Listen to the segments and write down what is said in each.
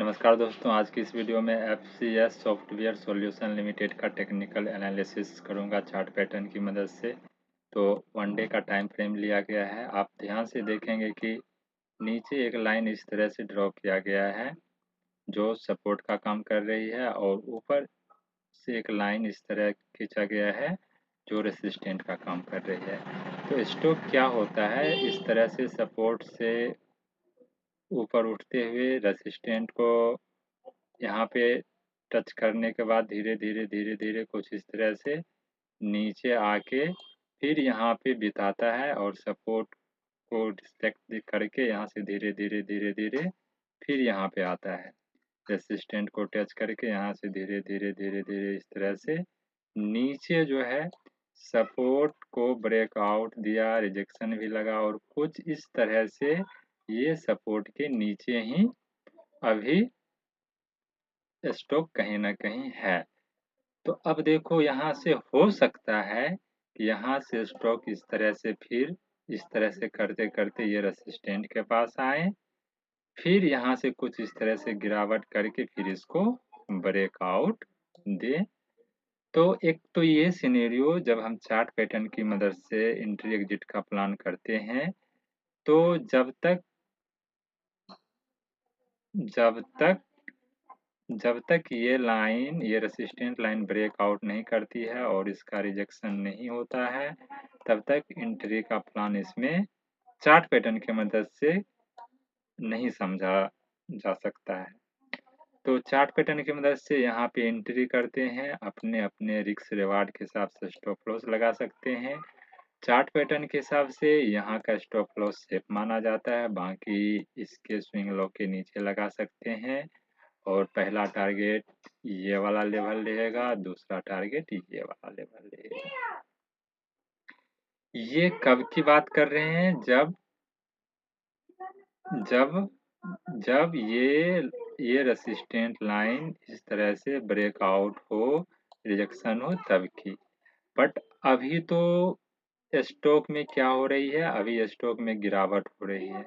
नमस्कार दोस्तों, आज की इस वीडियो में एफसीएस सॉफ्टवेयर सॉल्यूशन लिमिटेड का टेक्निकल एनालिसिस करूंगा चार्ट पैटर्न की मदद से। तो 1 डे का टाइम फ्रेम लिया गया है। आप ध्यान से देखेंगे कि नीचे एक लाइन इस तरह से ड्रॉ किया गया है जो सपोर्ट का काम कर रही है, और ऊपर से एक लाइन इस तरह खींचा गया है जो रेसिस्टेंट का काम कर रही है। तो स्टॉक क्या होता है, इस तरह से सपोर्ट से ऊपर उठते हुए रेसिस्टेंट को यहाँ पे टच करने के बाद धीरे धीरे धीरे धीरे कुछ इस तरह से नीचे आके फिर यहाँ पे बिताता है, और सपोर्ट को रिस्पेक्ट करके यहाँ से धीरे धीरे धीरे धीरे फिर यहाँ पे आता है। रेसिस्टेंट को टच करके यहाँ से धीरे धीरे धीरे धीरे इस तरह से नीचे जो है सपोर्ट को ब्रेकआउट दिया, रिजेक्शन भी लगा, और कुछ इस तरह से ये सपोर्ट के नीचे ही अभी स्टॉक कहीं ना कहीं है। तो अब देखो, यहाँ से हो सकता है कि यहाँ से स्टॉक इस तरह से फिर इस तरह से करते करते ये रेसिस्टेंट के पास आए, फिर यहाँ से कुछ इस तरह से गिरावट करके फिर इसको ब्रेकआउट दे। तो एक तो ये सिनेरियो जब हम चार्ट पैटर्न की मदद से एंट्री एग्जिट का प्लान करते हैं, तो जब तक जब तक ये रेसिस्टेंट लाइन ब्रेकआउट नहीं करती है और इसका रिजेक्शन नहीं होता है, तब तक एंट्री का प्लान इसमें चार्ट पैटर्न की मदद से नहीं समझा जा सकता है। तो चार्ट पैटर्न की मदद से यहाँ पे एंट्री करते हैं, अपने अपने रिस्क रिवार्ड के हिसाब से स्टॉप लॉस लगा सकते हैं। चार्ट पैटर्न के हिसाब से यहाँ का स्टॉप लॉस सेफ माना जाता है, बाकी इसके स्विंग लो के नीचे लगा सकते हैं। और पहला टारगेट ये वाला लेवल रहेगा, दूसरा टारगेट ये वाला लेवल रहेगा। ये कब की बात कर रहे हैं? जब जब ये रेसिस्टेंट लाइन इस तरह से ब्रेकआउट हो, रिजेक्शन हो, तब की। बट अभी तो स्टॉक में क्या हो रही है? अभी स्टॉक में गिरावट हो रही है।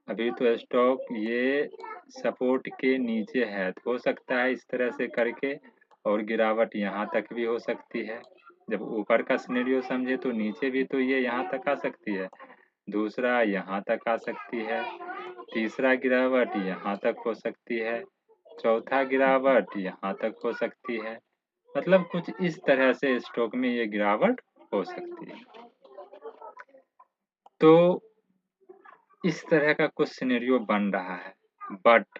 अभी तो स्टॉक ये सपोर्ट के नीचे है, तो हो सकता है इस तरह से करके और गिरावट यहाँ तक भी हो सकती है। जब ऊपर का सिनेरियो समझे तो नीचे भी तो ये यहाँ तक आ सकती है, दूसरा यहाँ तक आ सकती है, तीसरा गिरावट यहाँ तक हो सकती है, चौथा गिरावट यहाँ तक हो सकती है। मतलब कुछ इस तरह से स्टॉक में ये गिरावट हो सकती है। तो इस तरह का कुछ सिनेरियो बन रहा है। बट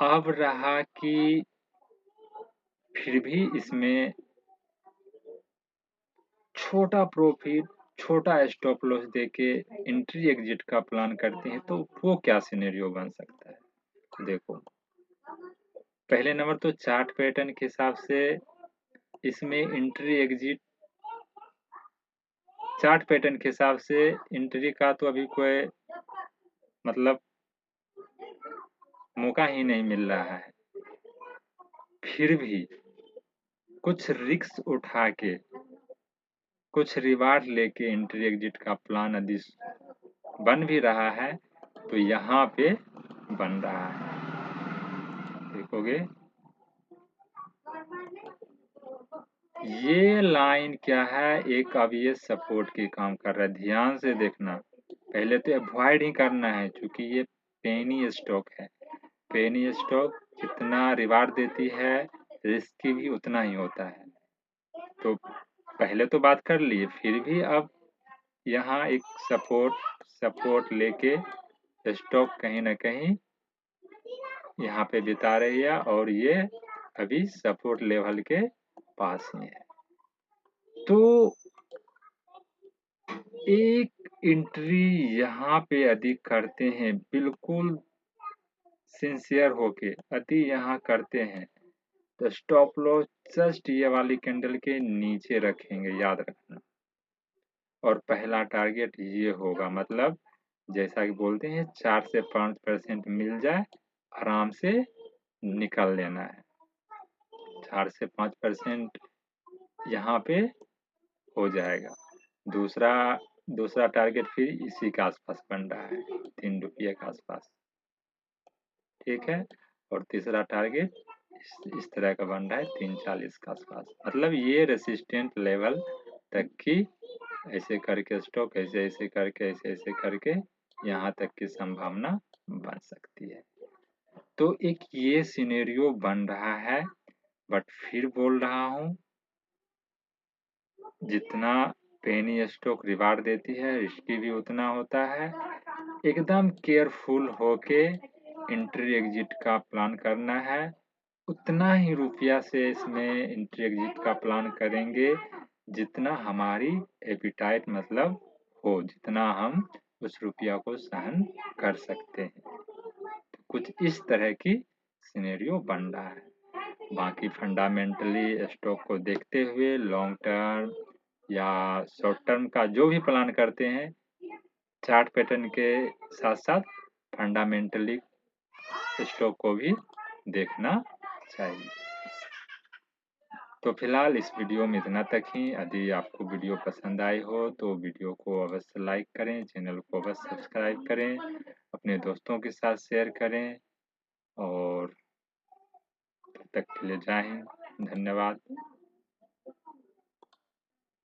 अब रहा कि फिर भी इसमें छोटा प्रॉफिट, छोटा स्टॉप लॉस देके एंट्री एग्जिट का प्लान करते हैं, तो वो क्या सिनेरियो बन सकता है? देखो, पहले नंबर तो चार्ट पैटर्न के हिसाब से इसमें एंट्री एग्जिट, चार्ट पैटर्न के हिसाब से एंट्री का तो अभी कोई मतलब मौका ही नहीं मिल रहा है। फिर भी कुछ रिस्क उठा के, कुछ रिवार्ड लेके एंट्री एग्जिट का प्लान यदि बन भी रहा है, तो यहाँ पे बन रहा है। देखोगे ये लाइन क्या है, एक अब ये सपोर्ट की काम कर रहा है। ध्यान से देखना, पहले तो अवॉइड ही करना है, क्योंकि ये पेनी स्टॉक है। पेनी स्टॉक जितना रिवार्ड देती है, रिस्क भी उतना ही होता है। तो पहले तो बात कर लिए, फिर भी अब यहाँ एक सपोर्ट लेके स्टॉक कहीं ना कहीं यहाँ पे बिता रही है, और ये अभी सपोर्ट लेवल के पास ही है। तो एक एंट्री यहाँ पे यदि करते हैं, बिल्कुल सिंसियर होके यदि यहाँ करते हैं, तो स्टॉप लॉस जस्ट ये वाली कैंडल के नीचे रखेंगे, याद रखना। और पहला टारगेट ये होगा, मतलब जैसा कि बोलते हैं 4 से 5% मिल जाए, आराम से निकल लेना है। 4 से 5% यहाँ पे हो जाएगा। दूसरा टारगेट फिर इसी के आसपास बन रहा है, 3 रुपये के आसपास। एक है, और तीसरा टारगेट इस तरह का बन रहा है 340 के आसपास। मतलब ये रेसिस्टेंट लेवल तक की ऐसे करके स्टॉक ऐसे ऐसे करके ऐसे ऐसे करके यहाँ तक की संभावना बन सकती है। तो एक ये सिनेरियो बन रहा है, बट फिर बोल रहा हूँ, जितना पेनी स्टॉक रिवार्ड देती है रिस्की भी उतना होता है। एकदम केयरफुल होके एंट्री एग्जिट का प्लान करना है। उतना ही रुपया से इसमें एंट्री एग्जिट का प्लान करेंगे जितना हमारी एपिटाइट मतलब हो, जितना हम उस रुपया को सहन कर सकते हैं। तो कुछ इस तरह की सिनेरियो बन रहा है। बाकी फंडामेंटली स्टॉक को देखते हुए लॉन्ग टर्म या शॉर्ट टर्म का जो भी प्लान करते हैं, चार्ट पैटर्न के साथ साथ फंडामेंटली स्टॉक को भी देखना चाहिए। तो फिलहाल इस वीडियो में इतना तक ही। यदि आपको वीडियो पसंद आई हो तो वीडियो को अवश्य लाइक करें, चैनल को अवश्य सब्सक्राइब करें, अपने दोस्तों के साथ शेयर करें, और तब तक के लिए जय हिंद, धन्यवाद।